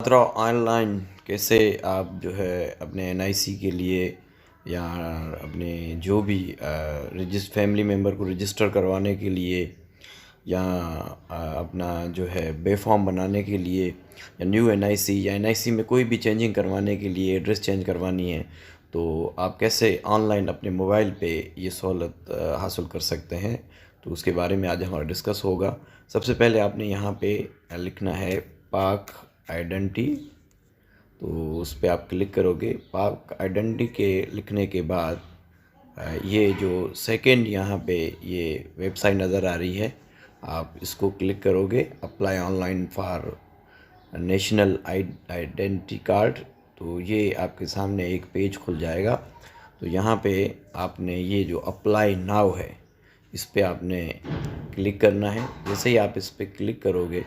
छात्रा ऑनलाइन कैसे आप जो है अपने एनआईसी के लिए या अपने जो भी फैमिली मेम्बर को रजिस्टर करवाने के लिए या अपना जो है बे फॉर्म बनाने के लिए या न्यू एनआईसी या एनआईसी में कोई भी चेंजिंग करवाने के लिए एड्रेस चेंज करवानी है तो आप कैसे ऑनलाइन अपने मोबाइल पे ये सहूलत हासिल कर सकते हैं। तो उसके बारे में आज हमारा डिस्कस होगा। सबसे पहले आपने यहाँ पे लिखना है पाक आइडेंटिटी। तो उस पर आप क्लिक करोगे। पाक आइडेंटिटी के लिखने के बाद ये जो सेकंड यहाँ पे ये वेबसाइट नज़र आ रही है, आप इसको क्लिक करोगे। Apply online for national identity card. तो ये आपके सामने एक पेज खुल जाएगा। तो यहाँ पे आपने ये जो अप्लाई नाउ है इस पर आपने क्लिक करना है। जैसे ही आप इस पर क्लिक करोगे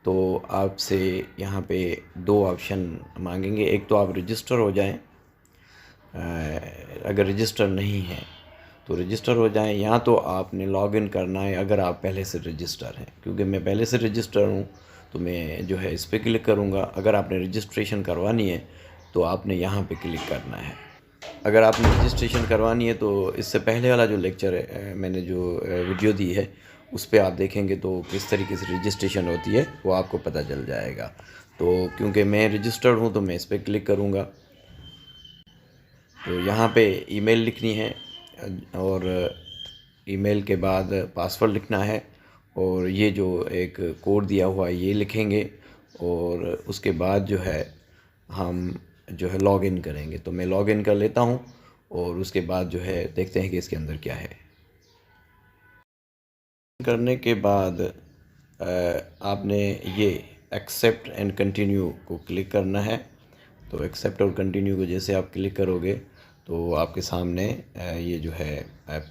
तो आपसे यहाँ पे दो ऑप्शन मांगेंगे। एक तो आप रजिस्टर हो जाएं, अगर रजिस्टर नहीं है तो रजिस्टर हो जाएं, या तो आपने लॉगिन करना है अगर आप पहले से रजिस्टर हैं। क्योंकि मैं पहले से रजिस्टर हूँ तो मैं जो है इस पर क्लिक करूँगा। अगर आपने रजिस्ट्रेशन करवानी है तो आपने यहाँ पे क्लिक करना है। अगर आपने रजिस्ट्रेशन करवानी है तो इससे पहले वाला जो लेक्चर है, मैंने जो वीडियो दी है उस पर आप देखेंगे तो किस तरीके से रजिस्ट्रेशन होती है वो आपको पता चल जाएगा। तो क्योंकि मैं रजिस्टर्ड हूँ तो मैं इस पर क्लिक करूँगा। तो यहाँ पे ईमेल लिखनी है और ईमेल के बाद पासवर्ड लिखना है और ये जो एक कोड दिया हुआ है ये लिखेंगे और उसके बाद जो है हम जो है लॉगिन करेंगे। तो मैं लॉगिन कर लेता हूँ और उसके बाद जो है देखते हैं कि इसके अंदर क्या है। करने के बाद आपने ये एक्सेप्ट एंड कंटिन्यू को क्लिक करना है। तो एक्सेप्ट और कंटिन्यू को जैसे आप क्लिक करोगे तो आपके सामने ये जो है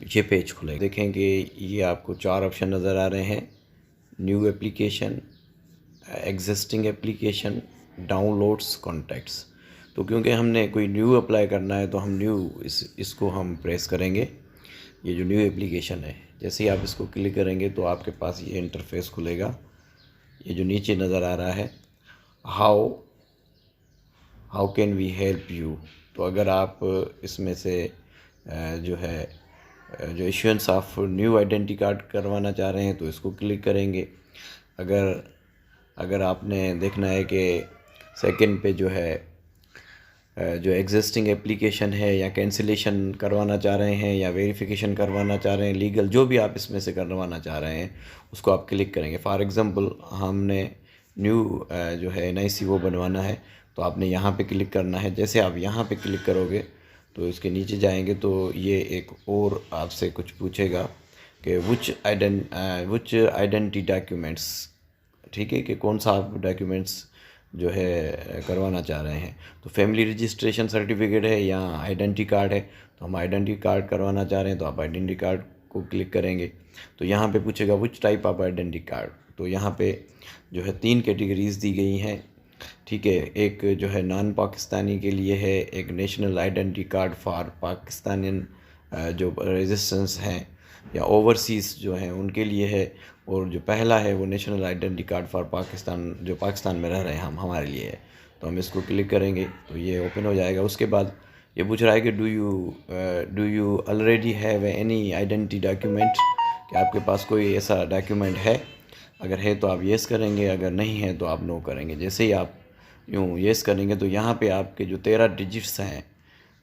ये पेज खुलेगा। देखेंगे ये आपको चार ऑप्शन नज़र आ रहे हैं। New application, existing application, downloads, contacts. तो क्योंकि हमने कोई न्यू अप्लाई करना है तो हम न्यू इसको हम प्रेस करेंगे। ये जो न्यू एप्लीकेशन है जैसे ही आप इसको क्लिक करेंगे तो आपके पास ये इंटरफेस खुलेगा। ये जो नीचे नज़र आ रहा है how can we help you. तो अगर आप इसमें से जो है जो issuance of new identity card करवाना चाह रहे हैं तो इसको क्लिक करेंगे। अगर आपने देखना है कि सेकंड पे जो है जो एग्जिस्टिंग एप्लीकेशन है या कैंसिलेशन करवाना चाह रहे हैं या वेरिफिकेशन करवाना चाह रहे हैं, लीगल जो भी आप इसमें से करवाना चाह रहे हैं उसको आप क्लिक करेंगे। फॉर एग्ज़ाम्पल हमने न्यू जो है एनआईसी वो बनवाना है तो आपने यहाँ पे क्लिक करना है। जैसे आप यहाँ पे क्लिक करोगे तो इसके नीचे जाएंगे तो ये एक और आपसे कुछ पूछेगा कि विच आइडेंटिटी डॉक्यूमेंट्स, ठीक है, कि कौन सा आप डॉक्यूमेंट्स जो है करवाना चाह रहे हैं। तो फैमिली रजिस्ट्रेशन सर्टिफिकेट है या आइडेंटिटी कार्ड है। तो हम आइडेंटिटी कार्ड करवाना चाह रहे हैं तो आप आइडेंटिटी कार्ड को क्लिक करेंगे। तो यहाँ पे पूछेगा which type of identity card. तो यहाँ पे जो है 3 कैटेगरीज दी गई हैं, ठीक है। एक जो है नॉन पाकिस्तानी के लिए है, एक नेशनल आइडेंटिटी कार्ड फॉर पाकिस्तानियन जो रेजिस्टेंस हैं या ओवरसीज़ जो हैं उनके लिए है, और जो पहला है वो national identity card for Pakistan जो पाकिस्तान में रह रहे हैं हम हमारे लिए है। तो हम इसको क्लिक करेंगे तो ये ओपन हो जाएगा। उसके बाद ये पूछ रहा है कि do you already have any identity document, कि आपके पास कोई ऐसा डॉक्यूमेंट है। अगर है तो आप येस करेंगे, अगर नहीं है तो आप नो करेंगे। जैसे ही आप यूँ येस करेंगे तो यहाँ पे आपके जो 13 डिजिट्स हैं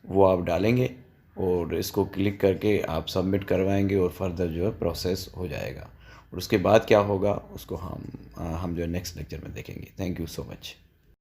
वो आप डालेंगे और इसको क्लिक करके आप सबमिट करवाएंगे और फर्दर जो है प्रोसेस हो जाएगा। और उसके बाद क्या होगा उसको हम जो नेक्स्ट लेक्चर में देखेंगे। Thank you so much.